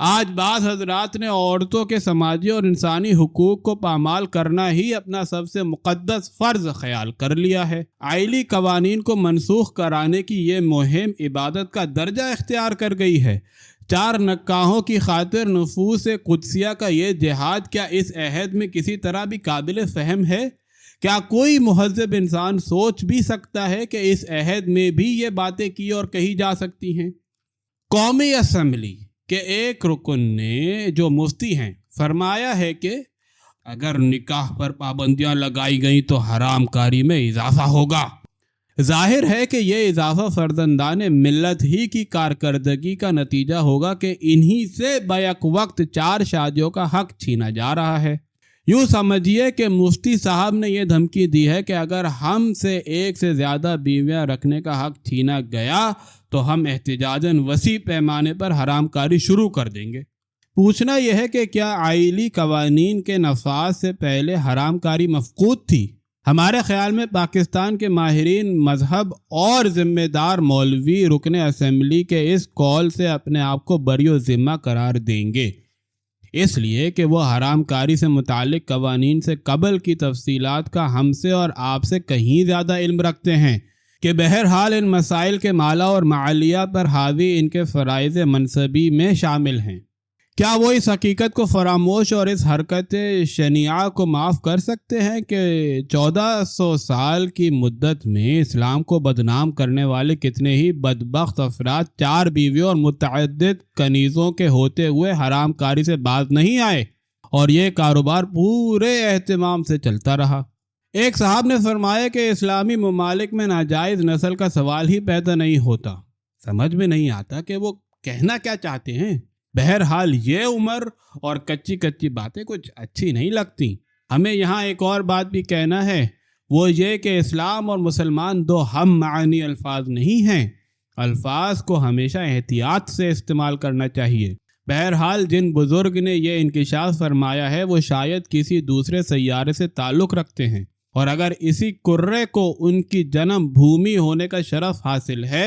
آج بعض حضرات نے عورتوں کے سماجی اور انسانی حقوق کو پامال کرنا ہی اپنا سب سے مقدس فرض خیال کر لیا ہے۔ آئلی قوانین کو منسوخ کرانے کی یہ مہم عبادت کا درجہ اختیار کر گئی ہے۔ 4 نکاحوں کی خاطر نفوس قدسیہ کا یہ جہاد کیا اس عہد میں کسی طرح بھی قابل فہم ہے؟ کیا کوئی مہذب انسان سوچ بھی سکتا ہے کہ اس عہد میں بھی یہ باتیں کی اور کہی جا سکتی ہیں؟ قومی اسمبلی کے ایک رکن نے، جو مفتی ہیں، فرمایا ہے کہ اگر نکاح پر پابندیاں لگائی گئیں تو حرام کاری میں اضافہ ہوگا۔ ظاہر ہے کہ یہ اضافہ فرزندان ملت ہی کی کارکردگی کا نتیجہ ہوگا کہ انہی سے بیک وقت 4 شادیوں کا حق چھینا جا رہا ہے۔ یوں سمجھیے کہ مفتی صاحب نے یہ دھمکی دی ہے کہ اگر ہم سے 1 سے زیادہ بیویاں رکھنے کا حق چھینا گیا تو ہم احتجاجاً وسیع پیمانے پر حرام کاری شروع کر دیں گے۔ پوچھنا یہ ہے کہ کیا آئلی قوانین کے نفاذ سے پہلے حرام کاری مفقود تھی؟ ہمارے خیال میں پاکستان کے ماہرین مذہب اور ذمہ دار مولوی رکن اسمبلی کے اس قول سے اپنے آپ کو بری و ذمہ قرار دیں گے، اس لیے کہ وہ حرام کاری سے متعلق قوانین سے قبل کی تفصیلات کا ہم سے اور آپ سے کہیں زیادہ علم رکھتے ہیں کہ بہرحال ان مسائل کے مالا اور معالیہ پر حاوی ان کے فرائض منصبی میں شامل ہیں۔ کیا وہ اس حقیقت کو فراموش اور اس حرکت شنیعہ کو معاف کر سکتے ہیں کہ 1400 سال کی مدت میں اسلام کو بدنام کرنے والے کتنے ہی بدبخت افراد 4 بیویوں اور متعدد کنیزوں کے ہوتے ہوئے حرام کاری سے باز نہیں آئے اور یہ کاروبار پورے اہتمام سے چلتا رہا؟ ایک صاحب نے فرمایا کہ اسلامی ممالک میں ناجائز نسل کا سوال ہی پیدا نہیں ہوتا۔ سمجھ میں نہیں آتا کہ وہ کہنا کیا چاہتے ہیں۔ بہرحال یہ عمر اور کچی باتیں کچھ اچھی نہیں لگتی۔ ہمیں یہاں ایک اور بات بھی کہنا ہے، وہ یہ کہ اسلام اور مسلمان 2 ہم معنی الفاظ نہیں ہیں۔ الفاظ کو ہمیشہ احتیاط سے استعمال کرنا چاہیے۔ بہرحال جن بزرگ نے یہ انکشاف فرمایا ہے وہ شاید کسی دوسرے سیارے سے تعلق رکھتے ہیں، اور اگر اسی کرے کو ان کی جنم بھومی ہونے کا شرف حاصل ہے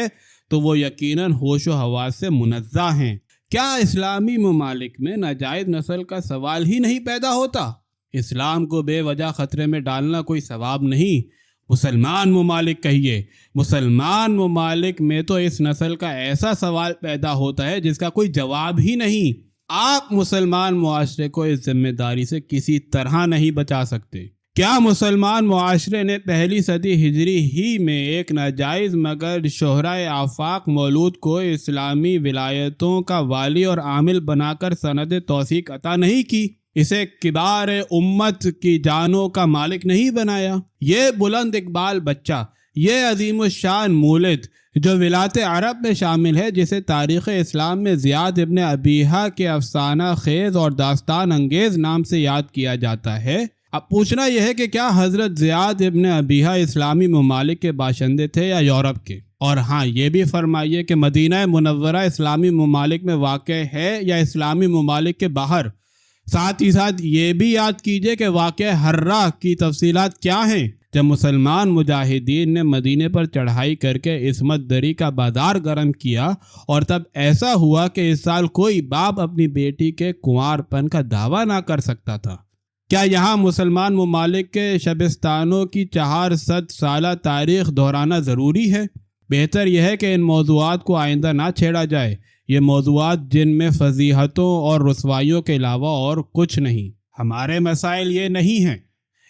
تو وہ یقیناً ہوش و حواس سے منزہ ہیں۔ کیا اسلامی ممالک میں ناجائز نسل کا سوال ہی نہیں پیدا ہوتا؟ اسلام کو بے وجہ خطرے میں ڈالنا کوئی ثواب نہیں۔ مسلمان ممالک کہیے، مسلمان ممالک میں تو اس نسل کا ایسا سوال پیدا ہوتا ہے جس کا کوئی جواب ہی نہیں۔ آپ مسلمان معاشرے کو اس ذمہ داری سے کسی طرح نہیں بچا سکتے۔ کیا مسلمان معاشرے نے 1 صدی ہجری ہی میں ایک ناجائز مگر شہرائے آفاق مولود کو اسلامی ولایتوں کا والی اور عامل بنا کر سند توثیق عطا نہیں کی؟ اسے کبار امت کی جانوں کا مالک نہیں بنایا؟ یہ بلند اقبال بچہ، یہ عظیم الشان مولد جو ولایت عرب میں شامل ہے، جسے تاریخ اسلام میں زیاد ابن ابیہا کے افسانہ خیز اور داستان انگیز نام سے یاد کیا جاتا ہے، اب پوچھنا یہ ہے کہ کیا حضرت زیاد ابن ابیہا اسلامی ممالک کے باشندے تھے یا یورپ کے؟ اور ہاں یہ بھی فرمائیے کہ مدینہ منورہ اسلامی ممالک میں واقع ہے یا اسلامی ممالک کے باہر؟ ساتھ ہی ساتھ یہ بھی یاد کیجئے کہ واقع ہرہ کی تفصیلات کیا ہیں۔ جب مسلمان مجاہدین نے مدینے پر چڑھائی کر کے عصمت دری کا بازار گرم کیا، اور تب ایسا ہوا کہ اس سال کوئی باپ اپنی بیٹی کے کنوار پن کا دعویٰ نہ کر سکتا تھا، کیا یہاں مسلمان ممالک کے شبستانوں کی 400 سالہ تاریخ دہرانا ضروری ہے؟ بہتر یہ ہے کہ ان موضوعات کو آئندہ نہ چھیڑا جائے۔ یہ موضوعات جن میں فضیحتوں اور رسوائیوں کے علاوہ اور کچھ نہیں۔ ہمارے مسائل یہ نہیں ہیں۔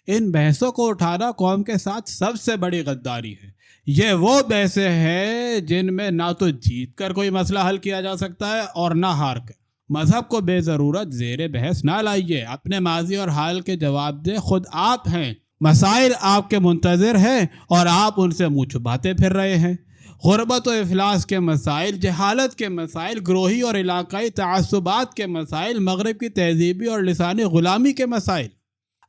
ان بحثوں کو اٹھانا قوم کے ساتھ سب سے بڑی غداری ہے۔ یہ وہ بحثیں ہیں جن میں نہ تو جیت کر کوئی مسئلہ حل کیا جا سکتا ہے اور نہ ہار کر۔ مذہب کو بے ضرورت زیر بحث نہ لائیے، اپنے ماضی اور حال کے جواب دے خود آپ ہیں۔ مسائل آپ کے منتظر ہیں اور آپ ان سے منہ چھپاتے پھر رہے ہیں۔ غربت و افلاس کے مسائل، جہالت کے مسائل، گروہی اور علاقائی تعصبات کے مسائل، مغرب کی تہذیبی اور لسانی غلامی کے مسائل۔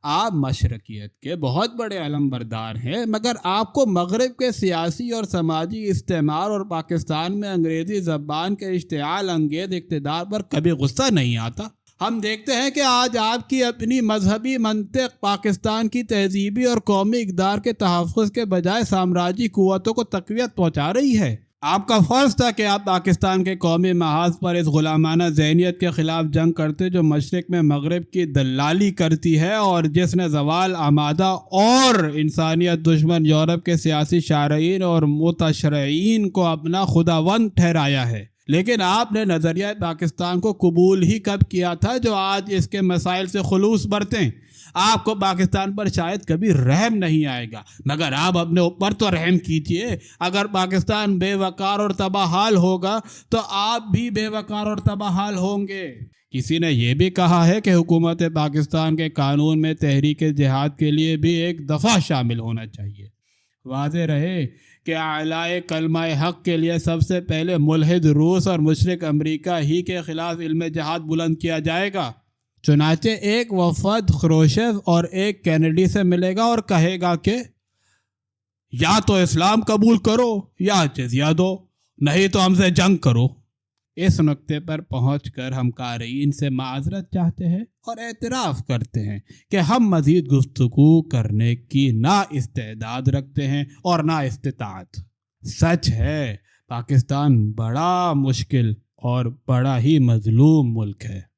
آپ مشرقیت کے بہت بڑے علم بردار ہیں، مگر آپ کو مغرب کے سیاسی اور سماجی استعمار اور پاکستان میں انگریزی زبان کے اشتعال انگیز اقتدار پر کبھی غصہ نہیں آتا۔ ہم دیکھتے ہیں کہ آج آپ کی اپنی مذہبی منطق پاکستان کی تہذیبی اور قومی اقدار کے تحفظ کے بجائے سامراجی قوتوں کو تقویت پہنچا رہی ہے۔ آپ کا فرض تھا کہ آپ پاکستان کے قومی محاذ پر اس غلامانہ ذہنیت کے خلاف جنگ کرتے جو مشرق میں مغرب کی دلالی کرتی ہے اور جس نے زوال آمادہ اور انسانیت دشمن یورپ کے سیاسی شارعین اور متشرعین کو اپنا خداوند ٹھہرایا ہے۔ لیکن آپ نے نظریہ پاکستان کو قبول ہی کب کیا تھا جو آج اس کے مسائل سے خلوص برتیں؟ آپ کو پاکستان پر شاید کبھی رحم نہیں آئے گا، مگر آپ اپنے اوپر تو رحم کیجئے۔ اگر پاکستان بے وقار اور تباہ حال ہوگا تو آپ بھی بے وقار اور تباہ حال ہوں گے۔ کسی نے یہ بھی کہا ہے کہ حکومت پاکستان کے قانون میں تحریک جہاد کے لیے بھی ایک دفعہ شامل ہونا چاہیے۔ واضح رہے کہ اعلاء کلمہ حق کے لیے سب سے پہلے ملحد روس اور مشرق امریکہ ہی کے خلاف علم جہاد بلند کیا جائے گا۔ چنانچہ ایک وفد خروشچیف اور ایک کینیڈی سے ملے گا اور کہے گا کہ یا تو اسلام قبول کرو یا جزیہ دو، نہیں تو ہم سے جنگ کرو۔ اس نقطے پر پہنچ کر ہم قارئین سے معذرت چاہتے ہیں اور اعتراف کرتے ہیں کہ ہم مزید گفتگو کرنے کی نہ استعداد رکھتے ہیں اور نہ استطاعت۔ سچ ہے، پاکستان بڑا مشکل اور بڑا ہی مظلوم ملک ہے۔